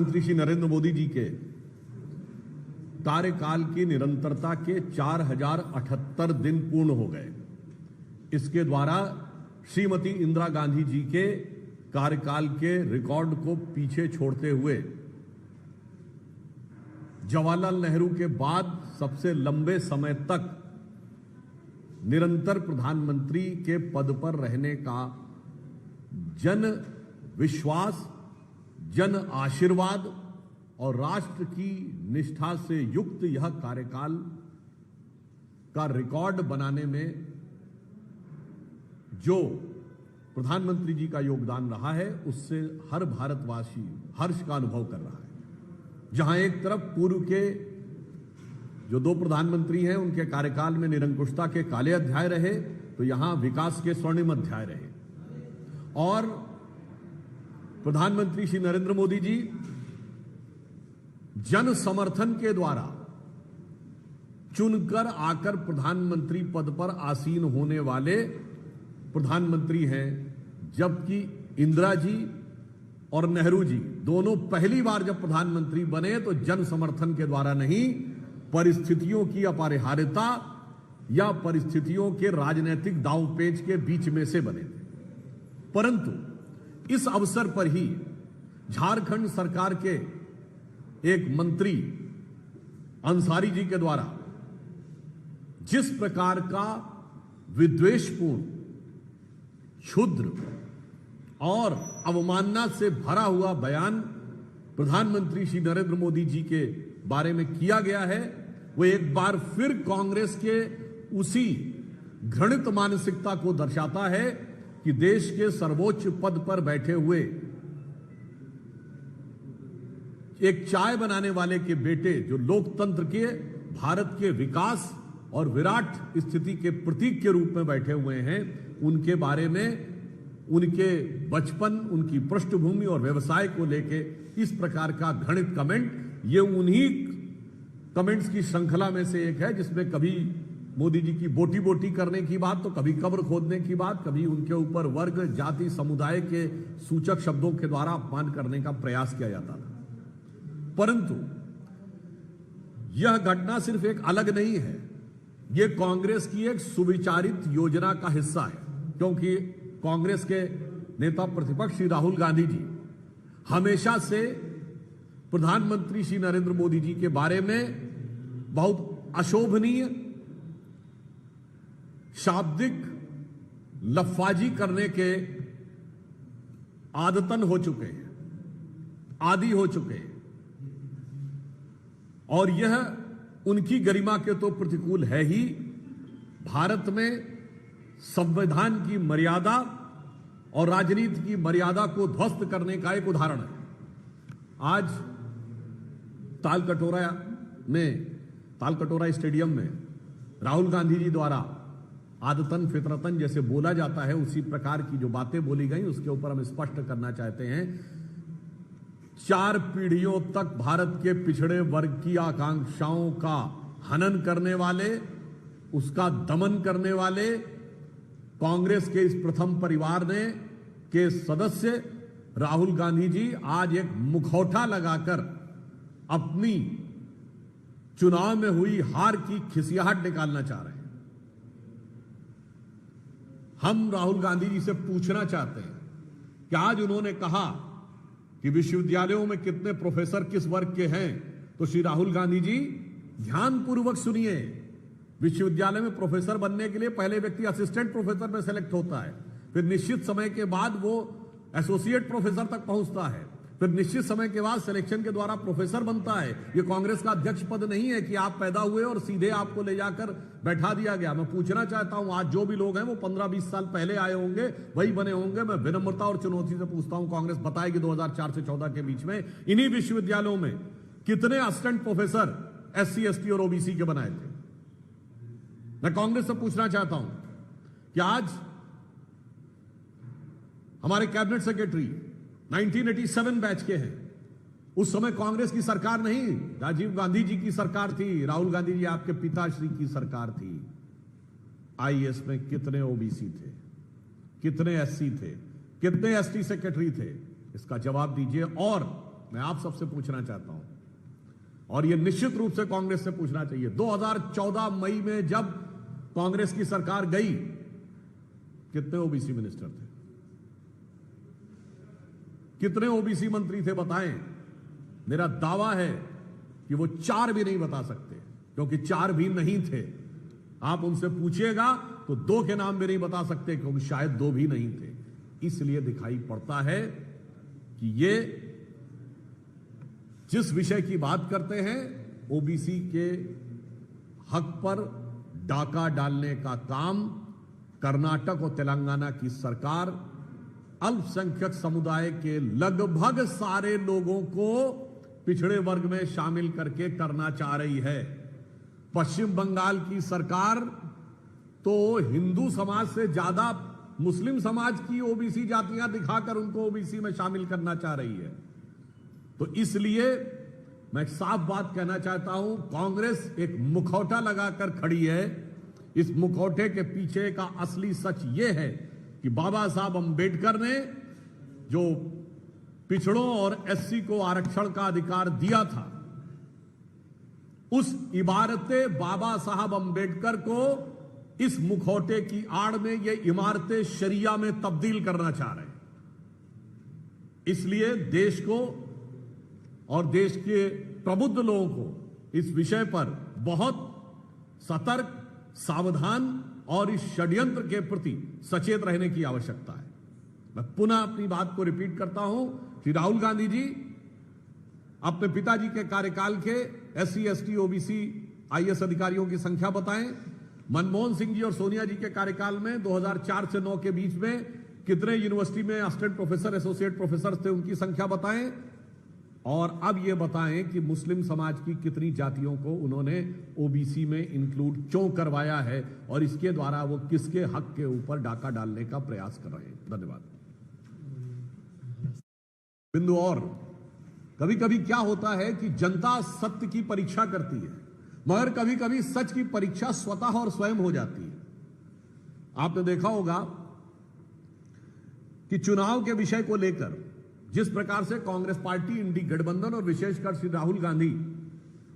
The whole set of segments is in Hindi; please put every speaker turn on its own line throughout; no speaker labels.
प्रधानमंत्री श्री नरेंद्र मोदी जी के कार्यकाल की निरंतरता के 4078 दिन पूर्ण हो गए। इसके द्वारा श्रीमती इंदिरा गांधी जी के कार्यकाल के रिकॉर्ड को पीछे छोड़ते हुए जवाहरलाल नेहरू के बाद सबसे लंबे समय तक निरंतर प्रधानमंत्री के पद पर रहने का जन विश्वास, जन आशीर्वाद और राष्ट्र की निष्ठा से युक्त यह कार्यकाल का रिकॉर्ड बनाने में जो प्रधानमंत्री जी का योगदान रहा है, उससे हर भारतवासी हर्ष का अनुभव कर रहा है। जहां एक तरफ पूर्व के जो दो प्रधानमंत्री हैं उनके कार्यकाल में निरंकुशता के काले अध्याय रहे, तो यहां विकास के स्वर्णिम अध्याय रहे। और प्रधानमंत्री श्री नरेंद्र मोदी जी जन समर्थन के द्वारा चुनकर आकर प्रधानमंत्री पद पर आसीन होने वाले प्रधानमंत्री हैं, जबकि इंदिरा जी और नेहरू जी दोनों पहली बार जब प्रधानमंत्री बने तो जन समर्थन के द्वारा नहीं, परिस्थितियों की अपरिहार्यता या परिस्थितियों के राजनीतिक दांवपेच के बीच में से बने थे। परंतु इस अवसर पर ही झारखंड सरकार के एक मंत्री अंसारी जी के द्वारा जिस प्रकार का विद्वेषपूर्ण, क्षुद्र और अवमानना से भरा हुआ बयान प्रधानमंत्री श्री नरेंद्र मोदी जी के बारे में किया गया है, वो एक बार फिर कांग्रेस के उसी घृणित मानसिकता को दर्शाता है कि देश के सर्वोच्च पद पर बैठे हुए एक चाय बनाने वाले के बेटे जो लोकतंत्र के, भारत के विकास और विराट स्थिति के प्रतीक के रूप में बैठे हुए हैं, उनके बारे में उनके बचपन, उनकी पृष्ठभूमि और व्यवसाय को लेके इस प्रकार का घृणित कमेंट, ये उन्हीं कमेंट्स की श्रृंखला में से एक है जिसमें कभी मोदी जी की बोटी बोटी करने की बात, तो कभी कब्र खोदने की बात, कभी उनके ऊपर वर्ग, जाति, समुदाय के सूचक शब्दों के द्वारा अपमान करने का प्रयास किया जाता था। परंतु यह घटना सिर्फ एक अलग नहीं है, यह कांग्रेस की एक सुविचारित योजना का हिस्सा है, क्योंकि कांग्रेस के नेता प्रतिपक्ष श्री राहुल गांधी जी हमेशा से प्रधानमंत्री श्री नरेंद्र मोदी जी के बारे में बहुत अशोभनीय शाब्दिक लफाजी करने के आदतन हो चुके हैं, आदी हो चुके हैं, और यह उनकी गरिमा के तो प्रतिकूल है ही। भारत में संविधान की मर्यादा और राजनीति की मर्यादा को ध्वस्त करने का एक उदाहरण है। आज तालकटोरा स्टेडियम में राहुल गांधी जी द्वारा आदतन फितरतन जैसे बोला जाता है, उसी प्रकार की जो बातें बोली गई, उसके ऊपर हम स्पष्ट करना चाहते हैं। 4 पीढ़ियों तक भारत के पिछड़े वर्ग की आकांक्षाओं का हनन करने वाले, उसका दमन करने वाले कांग्रेस के इस प्रथम परिवार के सदस्य राहुल गांधी जी आज एक मुखौटा लगाकर अपनी चुनाव में हुई हार की खिसियाहट निकालना चाह रहे हैं। हम राहुल गांधी जी से पूछना चाहते हैं कि आज उन्होंने कहा कि विश्वविद्यालयों में कितने प्रोफेसर किस वर्ग के हैं, तो श्री राहुल गांधी जी ध्यानपूर्वक सुनिए। विश्वविद्यालय में प्रोफेसर बनने के लिए पहले व्यक्ति असिस्टेंट प्रोफेसर में सेलेक्ट होता है, फिर निश्चित समय के बाद वो एसोसिएट प्रोफेसर तक पहुंचता है, फिर निश्चित समय के बाद सिलेक्शन के द्वारा प्रोफेसर बनता है। ये कांग्रेस का अध्यक्ष पद नहीं है कि आप पैदा हुए और सीधे आपको ले जाकर बैठा दिया गया। मैं पूछना चाहता हूं, आज जो भी लोग हैं वो 15-20 साल पहले आए होंगे, वही बने होंगे। मैं विनम्रता और चुनौती से पूछता हूं, कांग्रेस बताएगी 2004 से 14 के बीच में इन्हीं विश्वविद्यालयों में कितने असिस्टेंट प्रोफेसर SC, ST और OBC के बनाए थे? मैं कांग्रेस से पूछना चाहता हूं कि आज हमारे कैबिनेट सेक्रेटरी 1987 बैच के हैं, उस समय कांग्रेस की सरकार नहीं, राजीव गांधी जी की सरकार थी, राहुल गांधी जी आपके पिताश्री की सरकार थी। IAS में कितने OBC थे, कितने SC थे, कितने ST सेक्रेटरी थे? इसका जवाब दीजिए। और मैं आप सबसे पूछना चाहता हूं, और यह निश्चित रूप से कांग्रेस से पूछना चाहिए। 2014 मई में जब कांग्रेस की सरकार गई, कितने ओबीसी मिनिस्टर थे, कितने ओबीसी मंत्री थे बताएं। मेरा दावा है कि वो 4 भी नहीं बता सकते, क्योंकि 4 भी नहीं थे। आप उनसे पूछिएगा तो 2 के नाम भी नहीं बता सकते, क्योंकि शायद 2 भी नहीं थे। इसलिए दिखाई पड़ता है कि ये जिस विषय की बात करते हैं, ओबीसी के हक पर डाका डालने का काम कर्नाटक और तेलंगाना की सरकार अल्पसंख्यक समुदाय के लगभग सारे लोगों को पिछड़े वर्ग में शामिल करके करना चाह रही है। पश्चिम बंगाल की सरकार तो हिंदू समाज से ज्यादा मुस्लिम समाज की ओबीसी जातियां दिखाकर उनको ओबीसी में शामिल करना चाह रही है। तो इसलिए मैं साफ बात कहना चाहता हूं, कांग्रेस एक मुखौटा लगाकर खड़ी है। इस मुखौटे के पीछे का असली सच यह है कि बाबा साहब अंबेडकर ने जो पिछड़ों और एससी को आरक्षण का अधिकार दिया था, उस इबारतें बाबा साहब अंबेडकर को इस मुखौटे की आड़ में ये इमारतें शरिया में तब्दील करना चाह रहे हैं। इसलिए देश को और देश के प्रबुद्ध लोगों को इस विषय पर बहुत सतर्क, सावधान और इस षड्यंत्र के प्रति सचेत रहने की आवश्यकता है। मैं पुनः अपनी बात को रिपीट करता हूं कि राहुल गांधी जी अपने पिताजी के कार्यकाल के एससी, एसटी, ओबीसी, आईएएस अधिकारियों की संख्या बताएं। मनमोहन सिंह जी और सोनिया जी के कार्यकाल में 2004 से 9 के बीच में कितने यूनिवर्सिटी में असिस्टेंट प्रोफेसर, एसोसिएट प्रोफेसर थे, उनकी संख्या बताएं। और अब यह बताएं कि मुस्लिम समाज की कितनी जातियों को उन्होंने ओबीसी में इंक्लूड क्यों करवाया है, और इसके द्वारा वो किसके हक के ऊपर डाका डालने का प्रयास कर रहे हैं। धन्यवाद। बिंदु और, कभी कभी क्या होता है कि जनता सत्य की परीक्षा करती है, मगर कभी कभी सच की परीक्षा स्वतः और स्वयं हो जाती है। आपने देखा होगा कि चुनाव के विषय को लेकर जिस प्रकार से कांग्रेस पार्टी, इंडी गठबंधन और विशेषकर श्री राहुल गांधी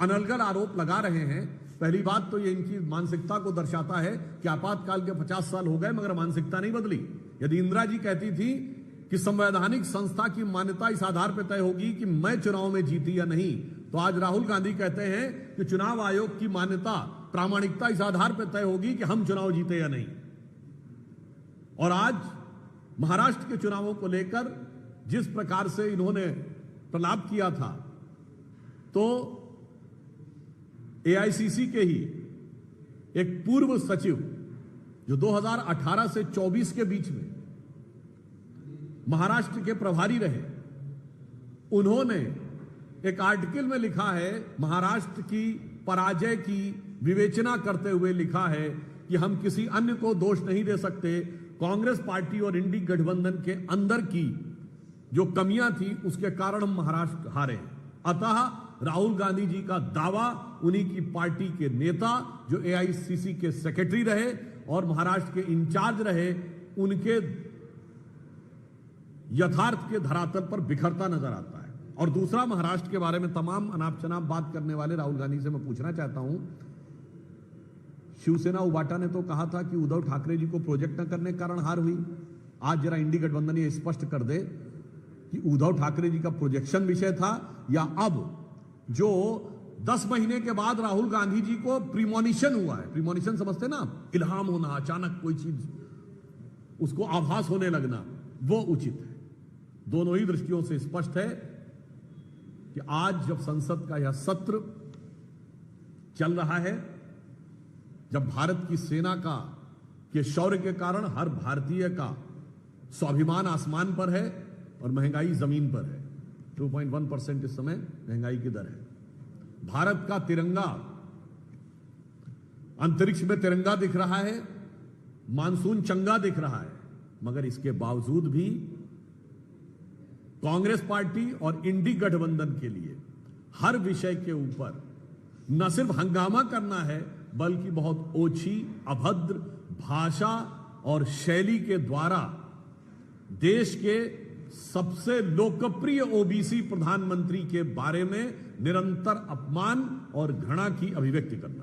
अनर्गल आरोप लगा रहे हैं, पहली बात तो ये इनकी मानसिकता को दर्शाता है कि आपातकाल के 50 साल हो गए मगर मानसिकता नहीं बदली। यदि इंदिरा जी कहती थी कि संवैधानिक संस्था की मान्यता इस आधार पर तय होगी कि मैं चुनाव में जीती या नहीं, तो आज राहुल गांधी कहते हैं कि चुनाव आयोग की मान्यता, प्रामाणिकता इस आधार पर तय होगी कि हम चुनाव जीते या नहीं। और आज महाराष्ट्र के चुनावों को लेकर जिस प्रकार से इन्होंने प्रलाप किया था, तो एआईसीसी के ही एक पूर्व सचिव जो 2018 से 24 के बीच में महाराष्ट्र के प्रभारी रहे, उन्होंने एक आर्टिकल में लिखा है, महाराष्ट्र की पराजय की विवेचना करते हुए लिखा है कि हम किसी अन्य को दोष नहीं दे सकते, कांग्रेस पार्टी और इंडी गठबंधन के अंदर की जो कमियां थी उसके कारण हम महाराष्ट्र हारे। अतः राहुल गांधी जी का दावा, उन्हीं की पार्टी के नेता जो एआईसीसी के सेक्रेटरी रहे और महाराष्ट्र के इंचार्ज रहे, उनके यथार्थ के धरातल पर बिखरता नजर आता है। और दूसरा, महाराष्ट्र के बारे में तमाम अनाप शनाप बात करने वाले राहुल गांधी से मैं पूछना चाहता हूं, शिवसेना उबाटा ने तो कहा था कि उद्धव ठाकरे जी को प्रोजेक्ट न करने के कारण हार हुई। आज जरा इंडी गठबंधन ये स्पष्ट कर दे कि उद्धव ठाकरे जी का प्रोजेक्शन विषय था, या अब जो 10 महीने के बाद राहुल गांधी जी को प्रीमोनिशन हुआ है, प्रीमोनिशन समझते ना, इल्हाम होना, अचानक कोई चीज उसको आभास होने लगना, वो उचित है। दोनों ही दृष्टियों से स्पष्ट है कि आज जब संसद का यह सत्र चल रहा है, जब भारत की सेना का के शौर्य के कारण हर भारतीय का स्वाभिमान आसमान पर है और महंगाई जमीन पर है, 2.1% इस समय महंगाई की दर है। भारत का तिरंगा अंतरिक्ष में तिरंगा दिख रहा है, मानसून चंगा दिख रहा है, मगर इसके बावजूद भी कांग्रेस पार्टी और इंडी गठबंधन के लिए हर विषय के ऊपर न सिर्फ हंगामा करना है, बल्कि बहुत ओछी, अभद्र भाषा और शैली के द्वारा देश के सबसे लोकप्रिय ओबीसी प्रधानमंत्री के बारे में निरंतर अपमान और घृणा की अभिव्यक्ति करना।